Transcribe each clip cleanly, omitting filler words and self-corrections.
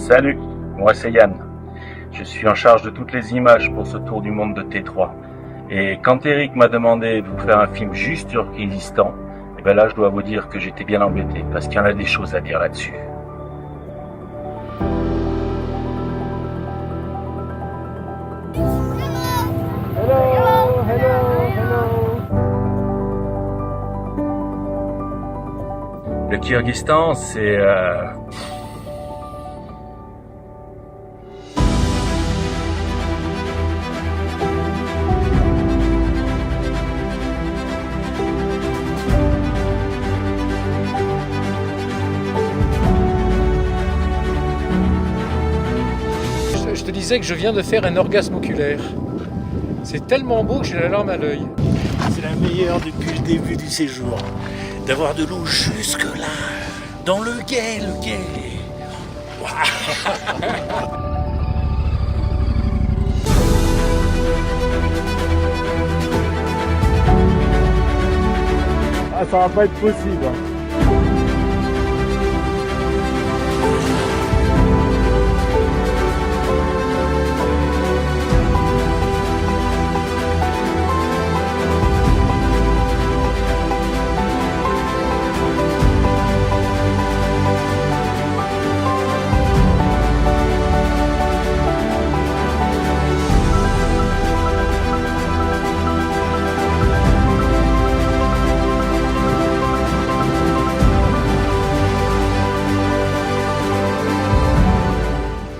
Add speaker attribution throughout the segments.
Speaker 1: Salut, moi c'est Yann. Je suis en charge de toutes les images pour ce tour du monde de T3. Et quand Eric m'a demandé de vous faire un film juste sur Kyrgyzstan, et ben là je dois vous dire que j'étais bien embêté, parce qu'il y en a des choses à dire là-dessus. Le Kyrgyzstan, c'est...
Speaker 2: Je te disais que je viens de faire un orgasme oculaire. C'est tellement beau que j'ai la larme à l'œil.
Speaker 3: C'est la meilleure depuis le début du séjour. D'avoir de l'eau jusque là, dans le guet.
Speaker 4: Ah, ça va pas être possible.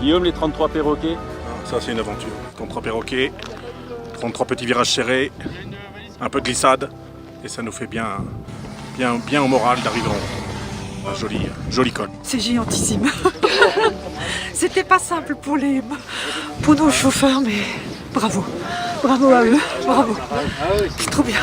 Speaker 1: Guillaume, les 33 perroquets.
Speaker 5: Ça c'est une aventure. 33 perroquets, 33 petits virages serrés, un peu de glissade, et ça nous fait bien au moral d'arriver en un joli col.
Speaker 6: C'est géantissime. C'était pas simple pour nos chauffeurs, mais bravo. Bravo à eux, bravo. C'est trop bien.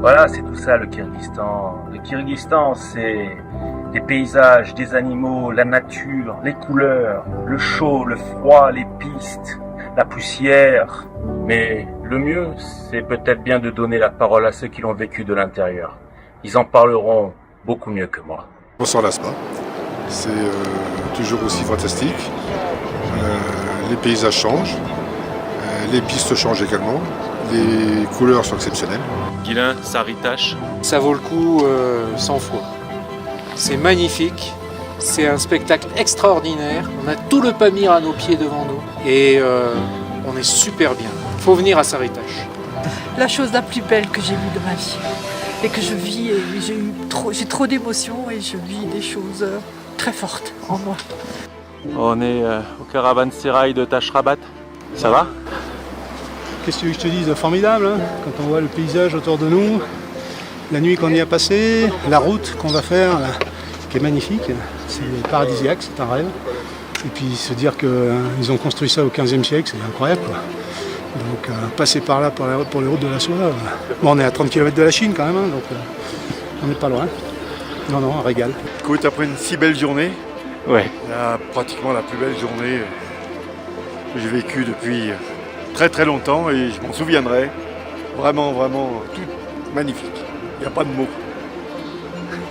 Speaker 1: Voilà, c'est tout ça le Kyrgyzstan. Le Kyrgyzstan, c'est des paysages, des animaux, la nature, les couleurs, le chaud, le froid, les pistes, la poussière. Mais le mieux, c'est peut-être bien de donner la parole à ceux qui l'ont vécu de l'intérieur. Ils en parleront beaucoup mieux que moi.
Speaker 5: On s'en lasse pas. C'est toujours aussi fantastique. Les paysages changent, les pistes changent également, les couleurs sont exceptionnelles.
Speaker 7: Guilain, Saritache.
Speaker 2: Ça vaut le coup 100 fois. C'est magnifique, c'est un spectacle extraordinaire. On a tout le Pamir à nos pieds devant nous et on est super bien. Faut venir à Saritache.
Speaker 6: La chose la plus belle que j'ai vue de ma vie et que je vis, et j'ai trop d'émotions et je vis des choses très fortes en moi.
Speaker 7: On est au caravansérail de Tashrabat. Ça va?
Speaker 4: Qu'est-ce que tu veux que je te dise? Formidable, hein, quand on voit le paysage autour de nous, la nuit qu'on y a passée, la route qu'on va faire, là, qui est magnifique, c'est paradisiaque, c'est un rêve. Et puis se dire qu'ils ont construit ça au XVe siècle, c'est incroyable, quoi. Donc passer par là pour les routes de la soie, bon, on est à 30 km de la Chine quand même, hein, donc on n'est pas loin. Non, un régal.
Speaker 5: Écoute, après une si belle journée,
Speaker 7: Ouais.
Speaker 5: pratiquement la plus belle journée que j'ai vécue depuis très très longtemps et je m'en souviendrai. Vraiment, tout magnifique. Il n'y a pas de mots.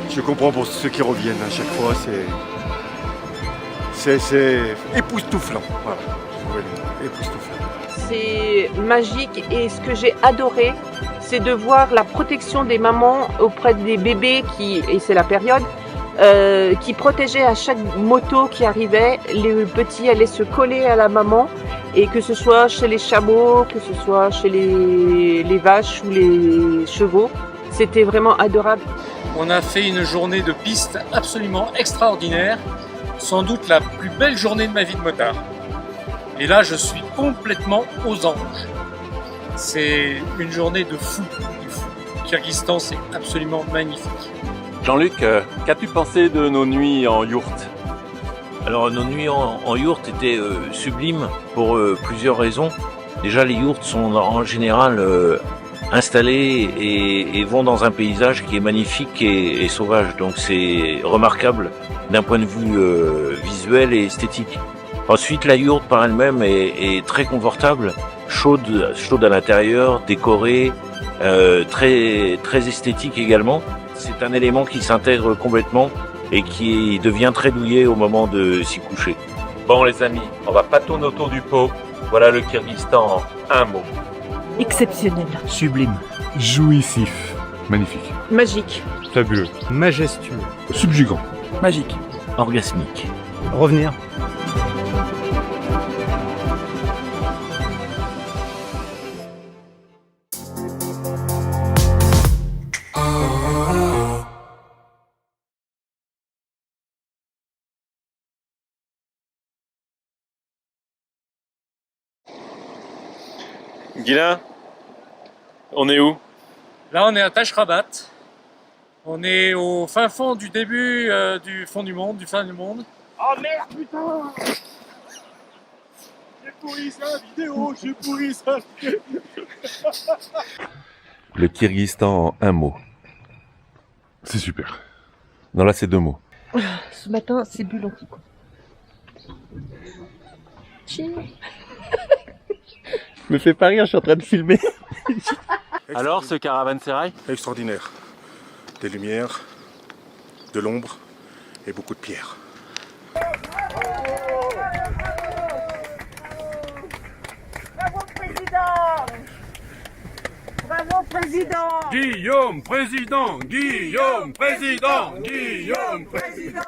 Speaker 5: Je comprends pour ceux qui reviennent à chaque fois, c'est époustouflant. Voilà, époustouflant.
Speaker 8: C'est magique et ce que j'ai adoré, c'est de voir la protection des mamans auprès des bébés et c'est la période, qui protégeaient à chaque moto qui arrivait. Les petits allaient se coller à la maman et que ce soit chez les chameaux, que ce soit chez les vaches ou les chevaux, c'était vraiment adorable.
Speaker 2: On a fait une journée de piste absolument extraordinaire, sans doute la plus belle journée de ma vie de motard. Et là, je suis complètement aux anges. C'est une journée de fou. Le Kyrgyzstan, c'est absolument magnifique.
Speaker 7: Jean-Luc, qu'as-tu pensé de nos nuits en yourte?
Speaker 9: Alors nos nuits en yourte étaient sublimes pour plusieurs raisons. Déjà les yourtes sont en général installées et vont dans un paysage qui est magnifique et sauvage. Donc c'est remarquable d'un point de vue visuel et esthétique. Ensuite la yourte par elle-même est très confortable, chaude à l'intérieur, décorée, très esthétique également. C'est un élément qui s'intègre complètement et qui devient très douillet au moment de s'y coucher.
Speaker 7: Bon les amis, on va pas tourner autour du pot. Voilà le Kyrgyzstan en un mot.
Speaker 6: Exceptionnel.
Speaker 3: Sublime.
Speaker 5: Jouissif. Magnifique.
Speaker 8: Magique.
Speaker 5: Fabuleux.
Speaker 4: Majestueux.
Speaker 5: Subjugant.
Speaker 3: Magique.
Speaker 9: Orgasmique.
Speaker 4: Revenir.
Speaker 7: Guilain, on est où?
Speaker 2: Là, on est à Tashrabat. On est au fin fond du début du fond du monde, du fin du monde.
Speaker 5: Oh merde, putain! J'ai pourri sa vidéo, j'ai pourri sa vidéo.
Speaker 10: Le Kyrgyzstan en un mot.
Speaker 5: C'est super.
Speaker 10: Non, là, c'est deux mots.
Speaker 8: Ce matin, c'est bu l'antico.
Speaker 3: Me fais pas rire, je suis en train de filmer.
Speaker 7: Alors ce caravansérail?
Speaker 5: Extraordinaire. Des lumières, de l'ombre et beaucoup de pierres.
Speaker 6: Bravo président! Bravo président!
Speaker 5: Guillaume président! Guillaume président! Guillaume président!